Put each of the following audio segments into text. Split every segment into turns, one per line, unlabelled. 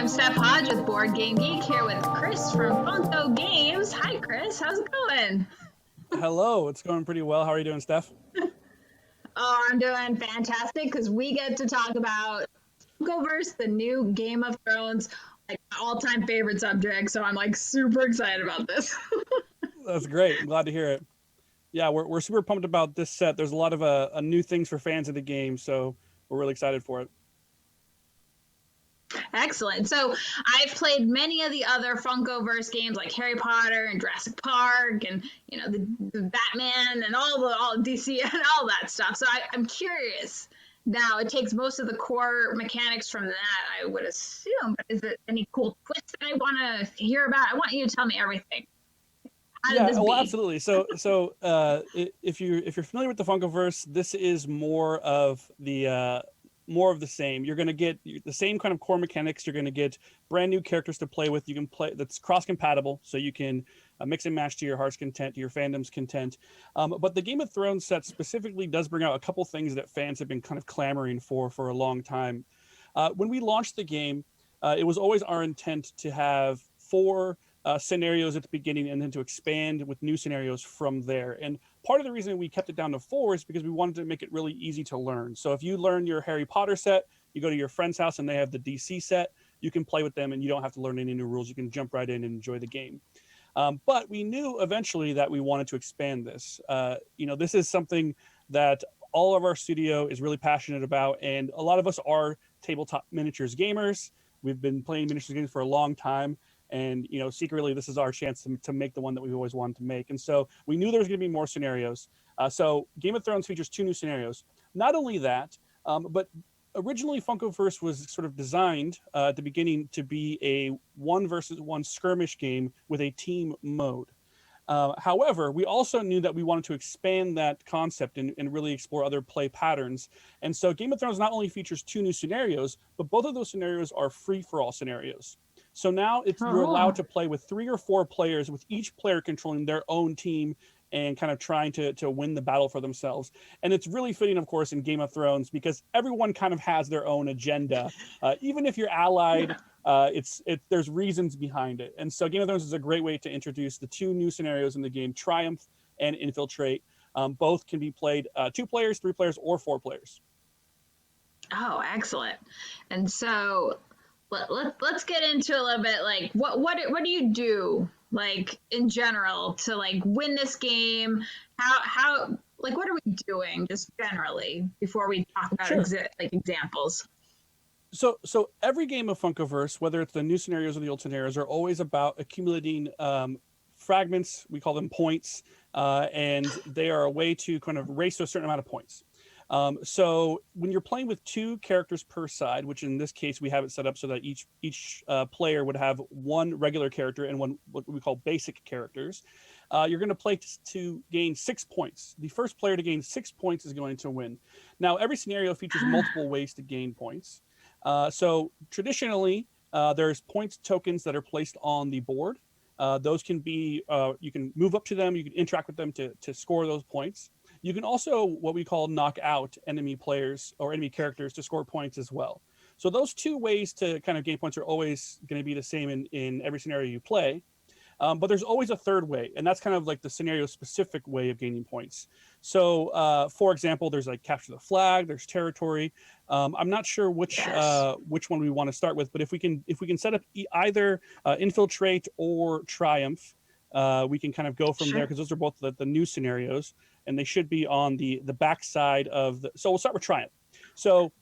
I'm Steph Hodge with BoardGameGeek here with Chris from Funko Games. Hi, Chris. How's it going?
Hello, it's going pretty well. How are you doing, Steph?
Oh, I'm doing fantastic because we get to talk about Funkoverse, the new Game of Thrones, like my all-time favorite subject. So I'm like super excited about this.
That's great. I'm glad to hear it. Yeah, we're super pumped about this set. There's a lot of new things for fans of the game, so we're really excited for it.
Excellent. So I've played many of the other Funkoverse games like Harry Potter and Jurassic Park and the Batman and all DC and all that stuff. So I'm curious. Now it takes most of the core mechanics from that, I would assume. But is it any cool twists that I want to hear about? I want you to tell me everything. How did this be?
Absolutely. If you're familiar with the Funkoverse, this is more of the same. You're going to get the same kind of core mechanics. You're going to get brand new characters to play with. You can play that's cross compatible, so you can mix and match to your heart's content, to your fandom's content. But the Game of Thrones set specifically does bring out a couple things that fans have been kind of clamoring for a long time. When we launched the game, it was always our intent to have 4 scenarios at the beginning and then to expand with new scenarios from there. And part of the reason we kept it down to 4 is because we wanted to make it really easy to learn. So if you learn your Harry Potter set, you go to your friend's house and they have the DC set, you can play with them and you don't have to learn any new rules. You can jump right in and enjoy the game. But we knew eventually that we wanted to expand this. This is something that all of our studio is really passionate about, and a lot of us are tabletop miniatures gamers. We've been playing miniatures games for a long time. And, secretly, this is our chance to make the one that we've always wanted to make. And so we knew there was going to be more scenarios. So Game of Thrones features 2 new scenarios. Not only that, but originally Funkoverse was sort of designed at the beginning to be a 1 versus 1 skirmish game with a team mode. However, we also knew that we wanted to expand that concept and really explore other play patterns. And so Game of Thrones not only features 2 new scenarios, but both of those scenarios are free-for-all scenarios. So now you're allowed to play with 3 or 4 players, with each player controlling their own team and kind of trying to win the battle for themselves. And it's really fitting, of course, in Game of Thrones because everyone kind of has their own agenda. Even if you're allied, there's reasons behind it. And so Game of Thrones is a great way to introduce the 2 new scenarios in the game, Triumph and Infiltrate. Both can be played 2 players, 3 players, or 4 players.
Oh, excellent. And so let's get into a little bit like what do you do like in general to like win this game? How like what are we doing just generally before we talk about examples?
So every game of Funkoverse, whether it's the new scenarios or the old scenarios, are always about accumulating fragments. We call them points, and they are a way to kind of race to a certain amount of points. So when you're playing with 2 characters per side, which in this case we have it set up so that each player would have 1 regular character and 1 what we call basic characters, you're going to play to gain 6 points. The first player to gain 6 points is going to win. Now, every scenario features multiple ways to gain points. So traditionally, there's points tokens that are placed on the board. Those can be, you can move up to them, you can interact with them to score those points. You can also what we call knock out enemy players or enemy characters to score points as well. So those 2 ways to kind of gain points are always going to be the same in every scenario you play. But there's always a third way, and that's kind of like the scenario-specific way of gaining points. So, for example, there's like capture the flag, there's territory. I'm not sure which one we want to start with, but if we can set up either infiltrate or triumph, we can kind of go from there because those are both the new scenarios, and they should be on the back side of the. So we'll start with triumph. So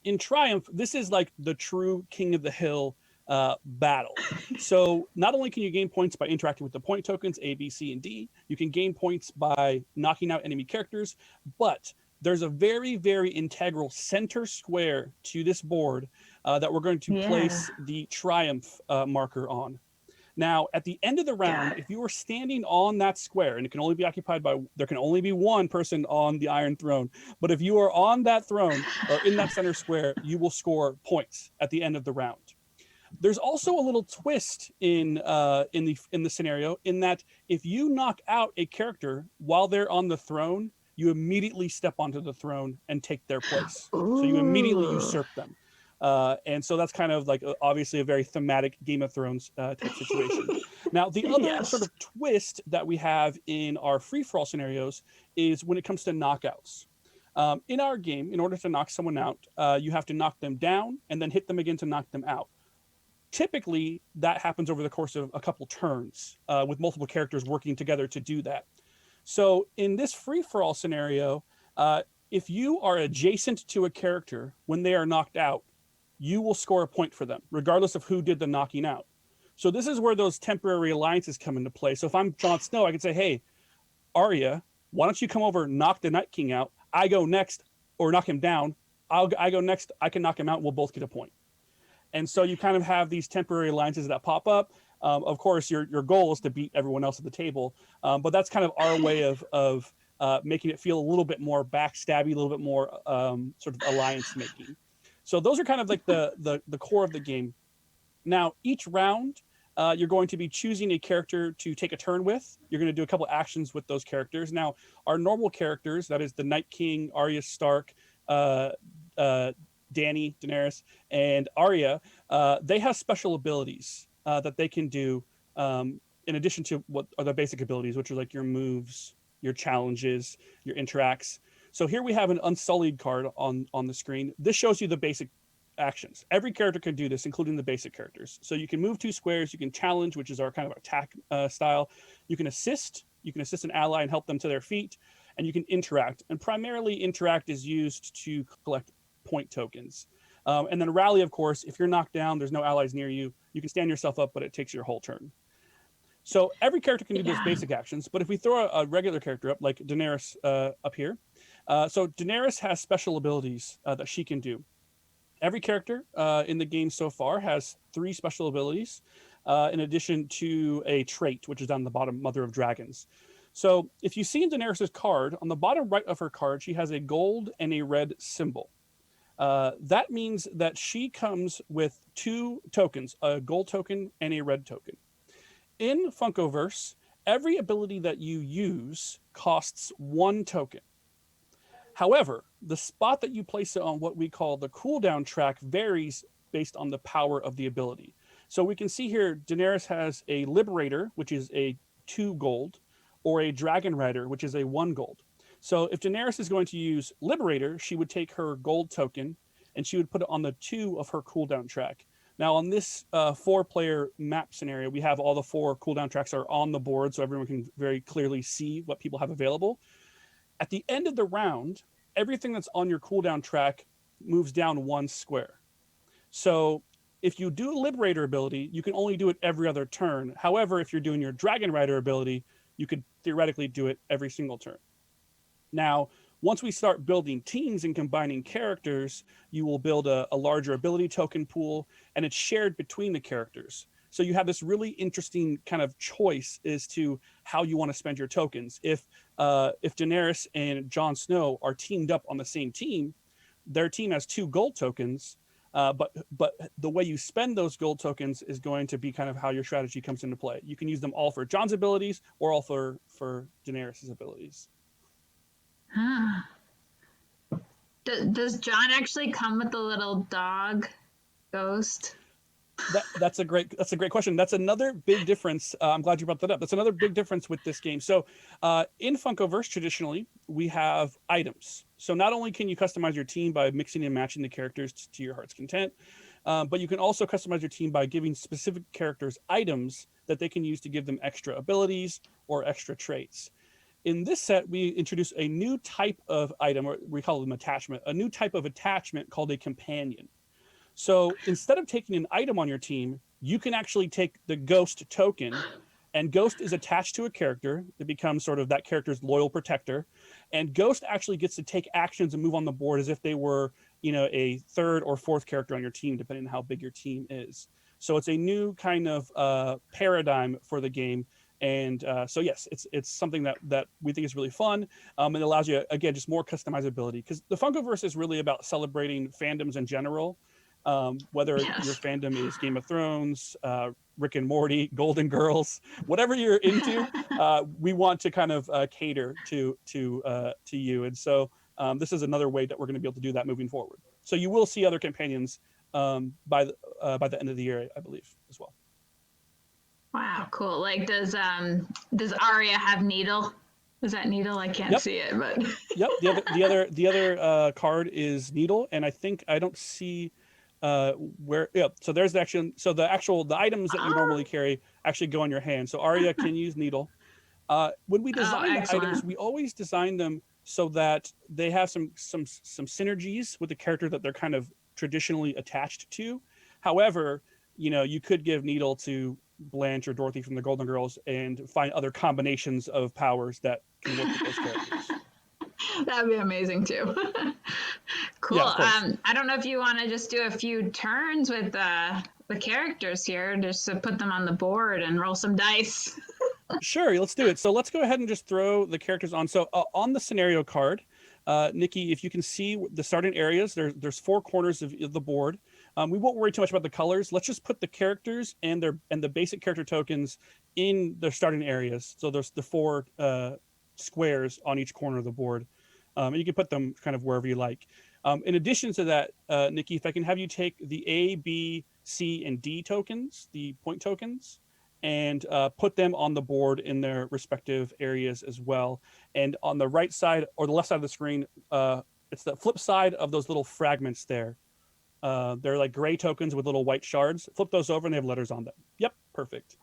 in triumph, this is like the true king of the hill battle. So not only can you gain points by interacting with the point tokens A, B, C, and D, you can gain points by knocking out enemy characters, but there's a very, very integral center square to this board that we're going to place the triumph marker on. Now, at the end of the round, if you are standing on that square, and it can only be occupied by, there can only be 1 person on the Iron Throne, but if you are on that throne or in that center square, you will score points at the end of the round. There's also a little twist in the scenario in that if you knock out a character while they're on the throne, you immediately step onto the throne and take their place. So you immediately usurp them. And so that's kind of like obviously a very thematic Game of Thrones type situation. Now, the other sort
Yes.
of twist that we have in our free for all scenarios is when it comes to knockouts. In our game, in order to knock someone out, you have to knock them down and then hit them again to knock them out. Typically, that happens over the course of a couple turns with multiple characters working together to do that. So in this free for all scenario, if you are adjacent to a character when they are knocked out, you will score a point for them, regardless of who did the knocking out. So this is where those temporary alliances come into play. So if I'm Jon Snow, I can say, hey, Arya, why don't you come over, knock the Night King out? I go next, or knock him down. I go next. I can knock him out. We'll both get a point. And so you kind of have these temporary alliances that pop up. Of course, your goal is to beat everyone else at the table, but that's kind of our way of making it feel a little bit more backstabby, a little bit more sort of alliance making. So those are kind of like the core of the game. Now, each round, you're going to be choosing a character to take a turn with. You're going to do a couple actions with those characters. Now, our normal characters, that is the Night King, Arya Stark, Daenerys, and Arya, they have special abilities that they can do in addition to what are the basic abilities, which are like your moves, your challenges, your interacts. So here we have an Unsullied card on the screen. This shows you the basic actions. Every character can do this, including the basic characters. So you can move 2 squares, you can challenge, which is our kind of attack style. You can assist an ally and help them to their feet, and you can interact. And primarily interact is used to collect point tokens. And then rally, of course, if you're knocked down, there's no allies near you, you can stand yourself up, but it takes your whole turn. So every character can do those basic actions, but if we throw a regular character up, like Daenerys up here, so Daenerys has special abilities that she can do. Every character in the game so far has 3 special abilities, in addition to a trait, which is down the bottom, Mother of Dragons. So if you see in Daenerys' card, on the bottom right of her card, she has a gold and a red symbol. That means that she comes with 2 tokens, a gold token and a red token. In Funkoverse, every ability that you use costs 1 token. However, the spot that you place it on what we call the cooldown track varies based on the power of the ability. So we can see here, Daenerys has a Liberator, which is a 2 gold, or a Dragon Rider, which is a 1 gold. So if Daenerys is going to use Liberator, she would take her gold token and she would put it on the 2 of her cooldown track. Now on this 4-player map scenario, we have all the 4 cooldown tracks are on the board so everyone can very clearly see what people have available. At the end of the round, everything that's on your cooldown track moves down 1 square. So if you do a Liberator ability, you can only do it every other turn. However, if you're doing your Dragon Rider ability, you could theoretically do it every single turn. Now, once we start building teams and combining characters, you will build a larger ability token pool, and it's shared between the characters. So you have this really interesting kind of choice as to how you want to spend your tokens. If Daenerys and Jon Snow are teamed up on the same team, their team has 2 gold tokens, but the way you spend those gold tokens is going to be kind of how your strategy comes into play. You can use them all for Jon's abilities or all for Daenerys' abilities.
Huh. Does Jon actually come with the little dog ghost?
That's a great question. That's another big difference. I'm glad you brought that up. That's another big difference with this game. So in Funkoverse, traditionally, we have items. So not only can you customize your team by mixing and matching the characters to your heart's content, but you can also customize your team by giving specific characters items that they can use to give them extra abilities or extra traits. In this set, we introduce a new type of item, or we call them attachment, a new type of attachment called a companion. So instead of taking an item on your team, you can actually take the ghost token, and ghost is attached to a character. It becomes sort of that character's loyal protector. And ghost actually gets to take actions and move on the board as if they were, a 3rd or 4th character on your team, depending on how big your team is. So it's a new kind of paradigm for the game. And so yes, it's something that we think is really fun, and it allows you, again, just more customizability, because the Funkoverse is really about celebrating fandoms in general, whether your fandom is Game of Thrones, Rick and Morty, Golden Girls, whatever you're into, we want to kind of cater to you. And so this is another way that we're going to be able to do that moving forward. So you will see other companions by the end of the year, I believe, as well.
Wow, cool. Like, does Arya have Needle? Is that Needle? I can't see it, but
Yep. The other card is Needle, and I don't see where. Yeah. So there's the items that you normally carry actually go on your hand. So Arya can use Needle. When we design the items, we always design them so that they have some synergies with the character that they're kind of traditionally attached to. However, you could give Needle to Blanche or Dorothy from the Golden Girls and find other combinations of powers that can work with those characters.
That'd be amazing too. Cool.
Yeah,
I don't know if you want to just do a few turns with the characters here, just to put them on the board and roll some dice.
Sure, let's do it. So let's go ahead and just throw the characters on. So on the scenario card, Nikki, if you can see the starting areas, there's 4 corners of the board. We won't worry too much about the colors. Let's just put the characters and the basic character tokens in their starting areas. So there's the 4 squares on each corner of the board. And you can put them kind of wherever you like. In addition to that, Nikki, if I can have you take the A, B, C, and D tokens, the point tokens, and put them on the board in their respective areas as well. And on the right side or the left side of the screen, it's the flip side of those little fragments there. They're like gray tokens with little white shards. Flip those over and they have letters on them. Yep, perfect.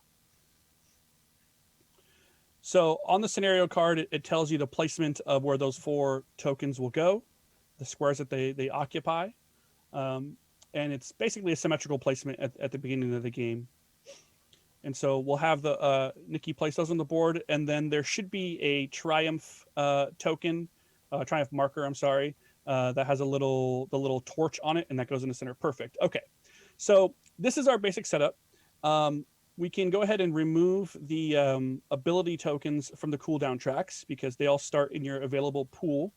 So on the scenario card, it tells you the placement of where those 4 tokens will go, the squares that they occupy. And it's basically a symmetrical placement at the beginning of the game. And so we'll have the Nikki place those on the board, and then there should be a triumph token, triumph marker, I'm sorry, that has the little torch on it, and that goes in the center. Perfect. Okay. So this is our basic setup. We can go ahead and remove the ability tokens from the cooldown tracks because they all start in your available pool.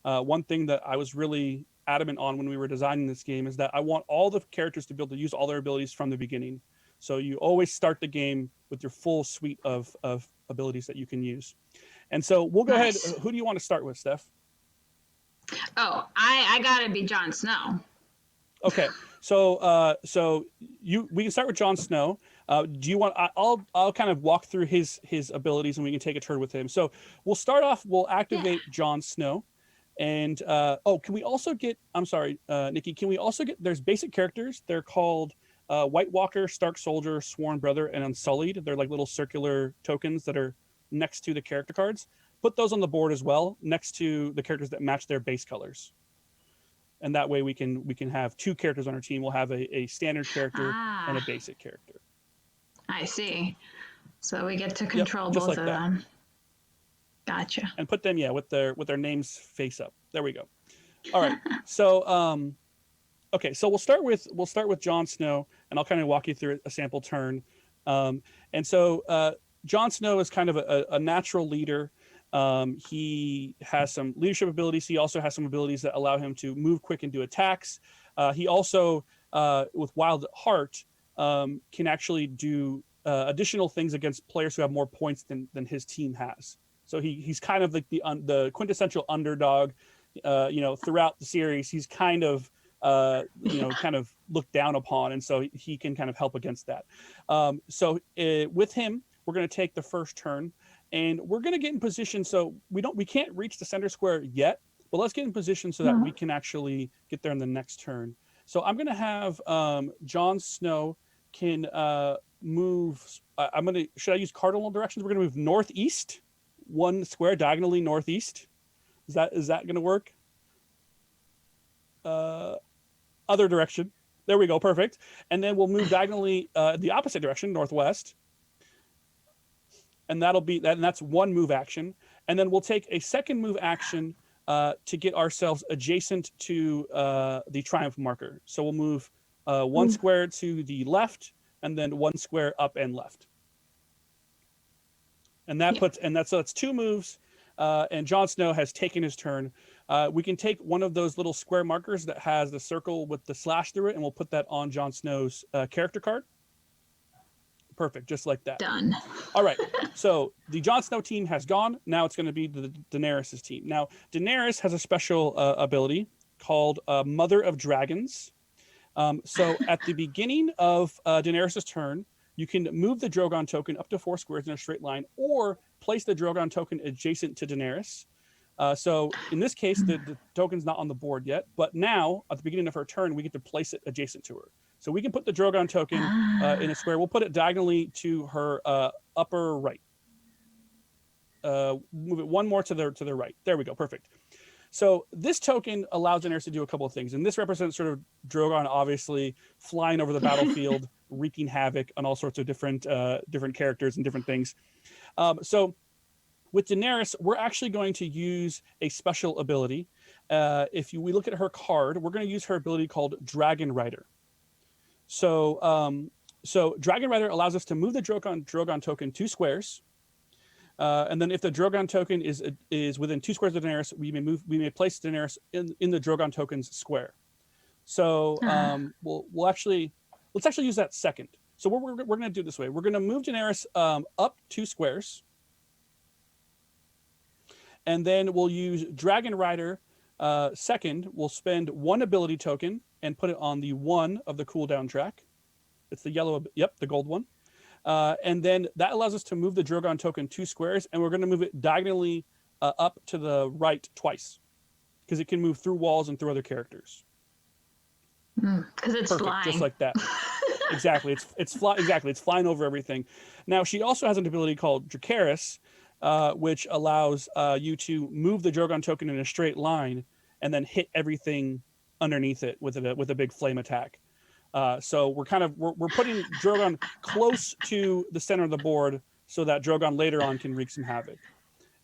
One thing that I was really adamant on when we were designing this game is that I want all the characters to be able to use all their abilities from the beginning. So you always start the game with your full suite of abilities that you can use. And so we'll go ahead. Who do you want to start with, Steph?
Oh, I gotta be Jon Snow.
Okay, so we can start with Jon Snow. Do you want? I'll kind of walk through his abilities, and we can take a turn with him. So we'll start off. We'll activate Jon Snow, and can we also get? I'm sorry, Nikki. Can we also get? There's basic characters. They're called White Walker, Stark Soldier, Sworn Brother, and Unsullied. They're like little circular tokens that are next to the character cards. Put those on the board as well, next to the characters that match their base colors. And that way we can have 2 characters on our team. We'll have a standard character and a basic character.
I see. So we get to control both of them. Gotcha.
And put them, with their names face up. There we go. All right. So okay, so we'll start with Jon Snow, and I'll kind of walk you through a sample turn. And so Jon Snow is kind of a natural leader. He has some leadership abilities. He also has some abilities that allow him to move quick and do attacks. He also, with Wild at Heart, can actually do additional things against players who have more points than his team has. So he's kind of like the quintessential underdog. Throughout the series, he's kind of looked down upon, and so he can kind of help against that. With him, we're going to take the first turn. And we're going to get in position. So we can't reach the center square yet, but let's get in position so that we can actually get there in the next turn. So I'm going to have Jon Snow can move. Should I use cardinal directions? We're going to move northeast, 1 square diagonally northeast. Is that going to work? Other direction. There we go. Perfect. And then we'll move diagonally the opposite direction, northwest. And that's 1 move action. And then we'll take a second move action to get ourselves adjacent to the triumph marker. So we'll move 1 square to the left, and then 1 square up and left. And that's 2 moves. And Jon Snow has taken his turn. We can take one of those little square markers that has the circle with the slash through it, and we'll put that on Jon Snow's character card. Perfect, just like that.
Done.
All right, so the Jon Snow team has gone. Now it's going to be the Daenerys' team. Now, Daenerys has a special ability called Mother of Dragons. So at the beginning of Daenerys' turn, you can move the Drogon token up to 4 squares in a straight line, or place the Drogon token adjacent to Daenerys. So in this case, the token's not on the board yet, but now at the beginning of her turn, we get to place it adjacent to her. So we can put the Drogon token in a square. We'll put it diagonally to her upper right. Move it one more to the right. There we go. Perfect. So this token allows Daenerys to do a couple of things, and this represents sort of Drogon obviously flying over the battlefield, wreaking havoc on all sorts of different characters and different things. So with Daenerys, we're actually going to use a special ability. We look at her card, we're going to use her ability called Dragon Rider. So Dragon Rider allows us to move the Drogon token 2 squares. And then if the Drogon token is within 2 squares of Daenerys, we may place Daenerys in the Drogon token's square. So let's actually use that second. So we're going to do it this way. We're going to move Daenerys up 2 squares. And then we'll use Dragon Rider second. We'll spend 1 ability token and put it on the 1 of the cooldown track. It's the yellow, the gold one. And then that allows us to move the Drogon token 2 squares, and we're going to move it diagonally up to the right twice, because it can move through walls and through other characters.
Because it's
perfect,
flying.
Just like that. Exactly. It's flying over everything. Now she also has an ability called Dracarys, which allows you to move the Drogon token in a straight line and then hit everything underneath it with a big flame attack. So we're putting Drogon close to the center of the board so that Drogon later on can wreak some havoc.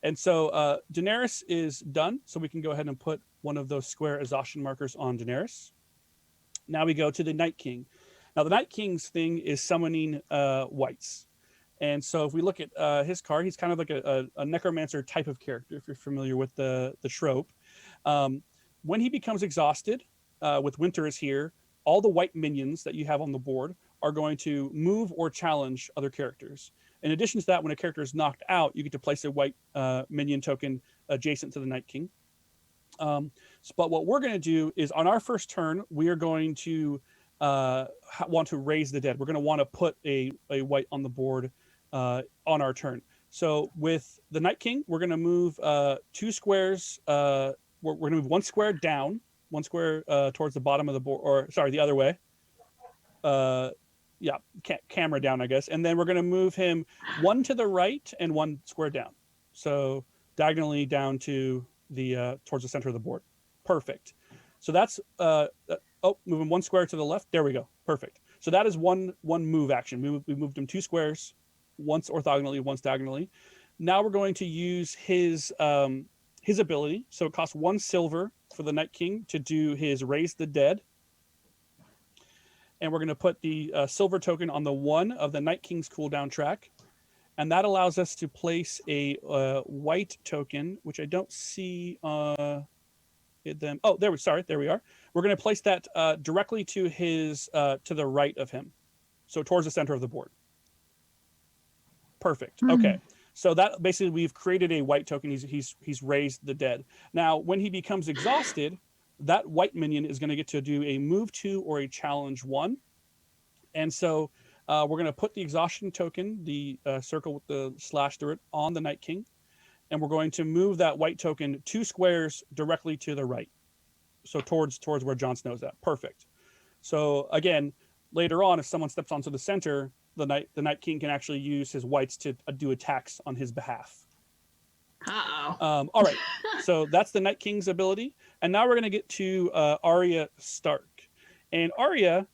And so Daenerys is done, so we can go ahead and put one of those square exhaustion markers on Daenerys. Now we go to the Night King. Now the Night King's thing is summoning whites. And so if we look at his card, he's kind of like a necromancer type of character, if you're familiar with the trope. When he becomes exhausted, with Winter is here, all the white minions that you have on the board are going to move or challenge other characters. In addition to that, when a character is knocked out, you get to place a white minion token adjacent to the Night King. But what we're going to do is on our first turn, we are going to want to raise the dead. We're going to want to put a white on the board on our turn. So with the Night King, we're going to move 2 squares. We're going to move 1 square down, 1 square towards the bottom of the board, or sorry, the other way. Camera down, I guess. And then we're going to move him 1 to the right and 1 square down. So diagonally down to the towards the center of the board. Perfect. So that's moving 1 square to the left. There we go. Perfect. So that is one move action. We moved him 2 squares, once orthogonally, once diagonally. Now we're going to use his ability. So it costs 1 silver for the Night King to do his Raise the Dead. And we're going to put the silver token on the 1 of the Night King's cooldown track. And that allows us to place a white token, which I don't see them. Oh, there we are. We're going to place that directly to his to the right of him. So towards the center of the board. Perfect. Okay. So that basically we've created a white token. He's raised the dead. Now, when he becomes exhausted, that white minion is going to get to do a move 2 or a challenge 1. And so we're going to put the exhaustion token, the circle with the slash through it, on the Night King. And we're going to move that white token 2 squares directly to the right. So towards where Jon Snow's at. Perfect. So again, later on, if someone steps onto the center, the Night King can actually use his whites to do attacks on his behalf.
Uh-oh.
All right. So that's the Night King's ability. And now we're going to get to Arya Stark. And Arya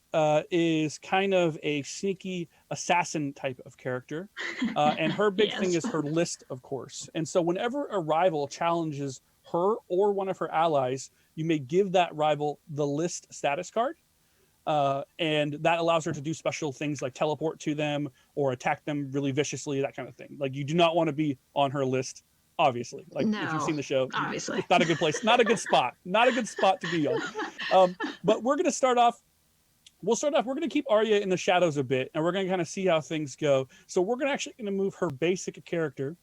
is kind of a sneaky assassin type of character. And her big thing is her list, of course. And so whenever a rival challenges her or one of her allies, you may give that rival the list status card. And that allows her to do special things like teleport to them or attack them really viciously, that kind of thing. Like, you do not want to be on her list, obviously. Like, if you've seen the show,
obviously.
It's not a good place, not a good spot to be on. But we're going to start off, we're going to keep Arya in the shadows a bit, and we're going to kind of see how things go. So we're going to move her basic character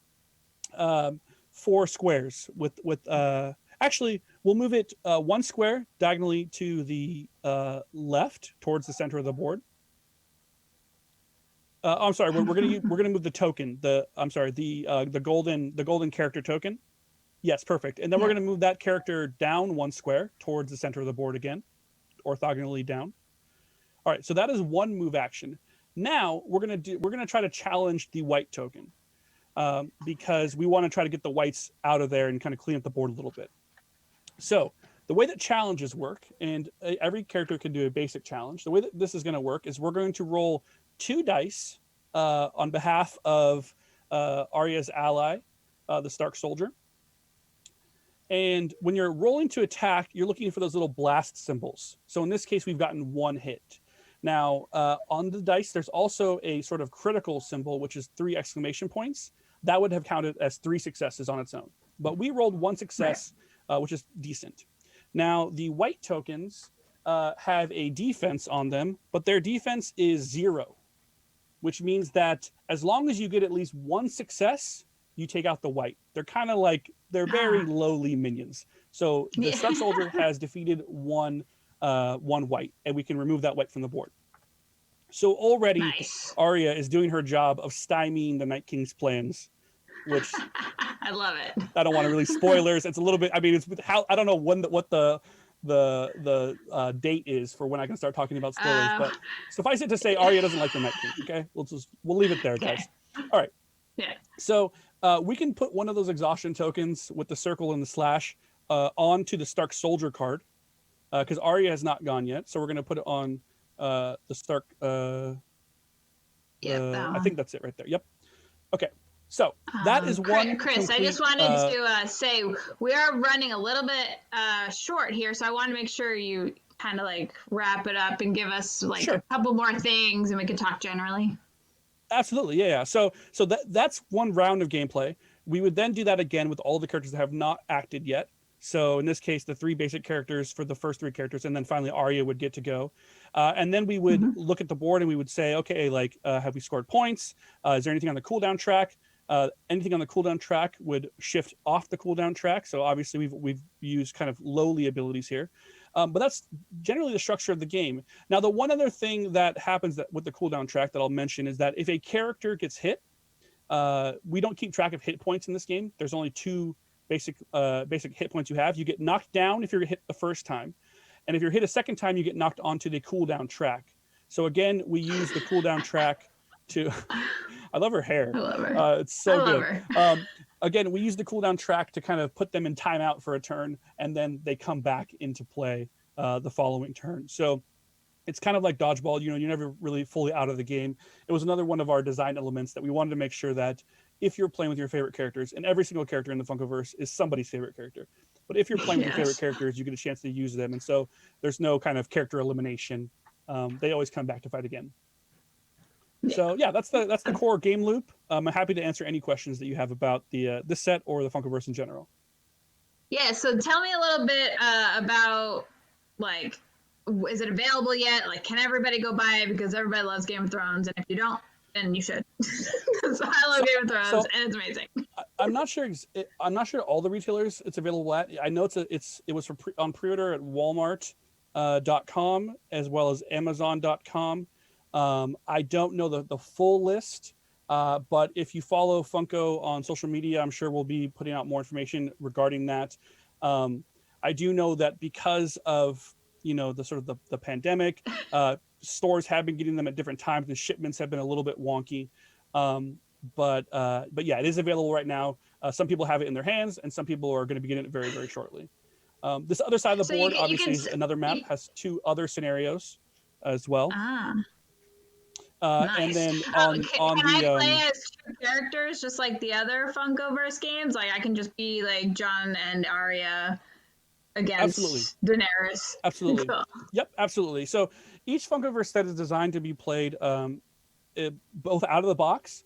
4 squares with Actually, we'll move it one square diagonally to the left towards the center of the board. I'm sorry. We're gonna move the token. The golden character token. Yes, perfect. And then we're gonna move that character down one square towards the center of the board again, orthogonally down. All right. So that is one move action. Now we're gonna try to challenge the white token because we want to try to get the whites out of there and kind of clean up the board a little bit. So the way that challenges work, and every character can do a basic challenge. The way that this is going to work is we're going to roll 2 dice on behalf of Arya's ally, the Stark soldier. And when you're rolling to attack, you're looking for those little blast symbols. So in this case, we've gotten 1 hit. Now, on the dice, there's also a sort of critical symbol, which is 3 exclamation points. That would have counted as 3 successes on its own. But we rolled 1 success, which is decent. Now, the white tokens have a defense on them, but their defense is 0, which means that as long as you get at least 1 success, you take out the white. They're kind of like, they're very lowly minions. So the Stark soldier has defeated one white, and we can remove that white from the board. So already Arya is doing her job of stymieing the Night King's plans, which
I love it.
I don't want to really spoilers. It's a little bit. I mean, it's how I don't know what the date is for when I can start talking about spoilers. But suffice it to say, Arya doesn't like the Night King. Okay, we'll leave it there, guys. All right.
Yeah.
So we can put one of those exhaustion tokens with the circle and the slash onto the Stark soldier card because Arya has not gone yet. So we're going to put it on the Stark. I think that's it right there. Yep. Okay. So that is one.
Chris, I just wanted to say we are running a little bit short here, so I want to make sure you kind of like wrap it up and give us like a couple more things, and we can talk generally.
Absolutely, yeah. So that's one round of gameplay. We would then do that again with all the characters that have not acted yet. So in this case, the 3 basic characters for the first 3 characters, and then finally Arya would get to go. And then we would look at the board and we would say, okay, like have we scored points? Is there anything on the cooldown track? Anything on the cooldown track would shift off the cooldown track. So obviously we've used kind of lowly abilities here. But that's generally the structure of the game. Now, the one other thing that happens with the cooldown track that I'll mention is that if a character gets hit, we don't keep track of hit points in this game. There's only 2 basic hit points you have. You get knocked down if you're hit the first time. And if you're hit a second time, you get knocked onto the cooldown track. So again, we use the cooldown track to... I love her hair.
I love her.
It's so good. Again, we use the cooldown track to kind of put them in timeout for a turn, and then they come back into play the following turn. So it's kind of like dodgeball. You know, you're never really fully out of the game. It was another one of our design elements that we wanted to make sure that if you're playing with your favorite characters, and every single character in the Funkoverse is somebody's favorite character, but if you're playing with your favorite characters, you get a chance to use them. And so there's no kind of character elimination. They always come back to fight again. So yeah, that's the core game loop. I'm happy to answer any questions that you have about this set or the Funkoverse in general.
Yeah, so tell me a little bit about like, is it available yet? Like, can everybody go buy it because everybody loves Game of Thrones, and if you don't, then you should. So I love Game of Thrones, and it's amazing.
I'm not sure. I'm not sure all the retailers it's available at. I know it was on pre-order at Walmart.com as well as Amazon.com. I don't know the full list, but if you follow Funko on social media, I'm sure we'll be putting out more information regarding that. I do know that because of the sort of the pandemic, stores have been getting them at different times. The shipments have been a little bit wonky, but yeah, it is available right now. Some people have it in their hands, and some people are going to be getting it very, very shortly. This other side of the board obviously is another map, has 2 other scenarios as well.
Nice.
And then
can I play as 2 characters just like the other Funkoverse games? Like I can just be like Jon and Arya against Daenerys.
Absolutely.
Cool.
Yep, absolutely. So each Funkoverse set is designed to be played both out of the box.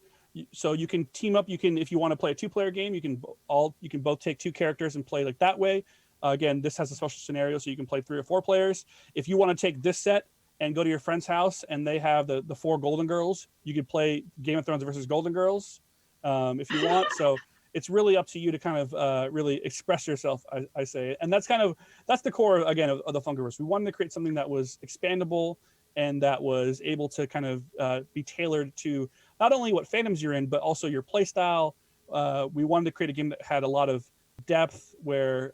So you can team up. You can, if you want to play a 2-player game, you can both take 2 characters and play like that way. Again, this has a special scenario, so you can play 3 or 4 players. If you want to take this set and go to your friend's house and they have the 4 Golden Girls, you could play Game of Thrones versus Golden Girls if you want. So it's really up to you to kind of really express yourself, I say. And that's the core, again, of the Funkoverse. We wanted to create something that was expandable and that was able to kind of be tailored to not only what fandoms you're in, but also your play style. We wanted to create a game that had a lot of depth, where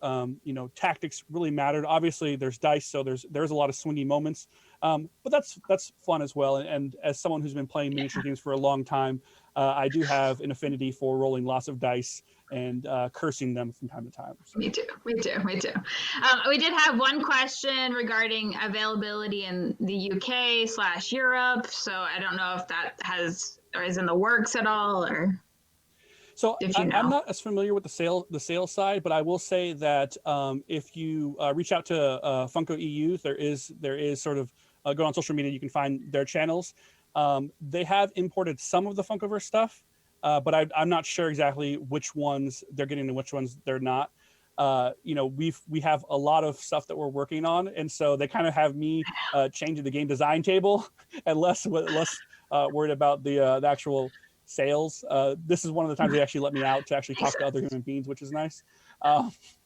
tactics really mattered. Obviously, there's dice, so there's a lot of swingy moments, but that's fun as well. And as someone who's been playing miniature games for a long time, I do have an affinity for rolling lots of dice and cursing them from time to time. So.
Me too. We did have one question regarding availability in the UK/Europe. So I don't know if that has or is in the works at all, or
so
if you know.
I'm not as familiar with the sales side, but I will say that if you reach out to Funko EU, there is sort of go on social media, you can find their channels. They have imported some of the Funkoverse stuff, but I'm not sure exactly which ones they're getting and which ones they're not. We have a lot of stuff that we're working on, and so they kind of have me changing the game design table and less worried about the actual sales. This is one of the times they actually let me out to actually talk to other human beings, which is nice.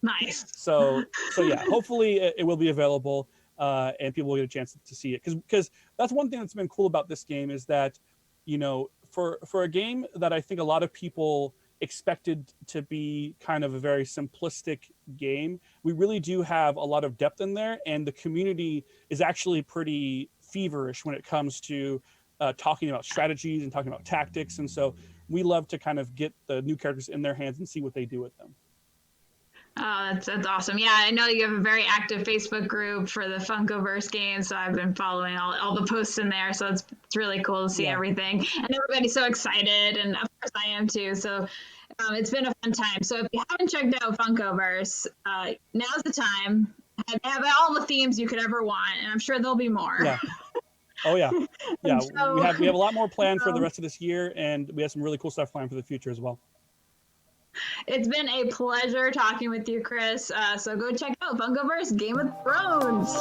Nice.
So yeah, hopefully it will be available and people will get a chance to see it, because that's one thing that's been cool about this game, is that for a game that I think a lot of people expected to be kind of a very simplistic game, we really do have a lot of depth in there, and the community is actually pretty feverish when it comes to talking about strategies and talking about tactics. And so we love to kind of get the new characters in their hands and see what they do with them.
Oh, that's awesome. Yeah, I know you have a very active Facebook group for the Funkoverse games, so I've been following all the posts in there. So it's really cool to see everything. And everybody's so excited, and of course I am too. So it's been a fun time. So if you haven't checked out Funkoverse, now's the time. Have all the themes you could ever want, and I'm sure there'll be more.
Yeah. Oh yeah. Yeah.
So,
we have a lot more planned for the rest of this year, and we have some really cool stuff planned for the future as well.
It's been a pleasure talking with you, Chris. So go check out Funkoverse Game of Thrones.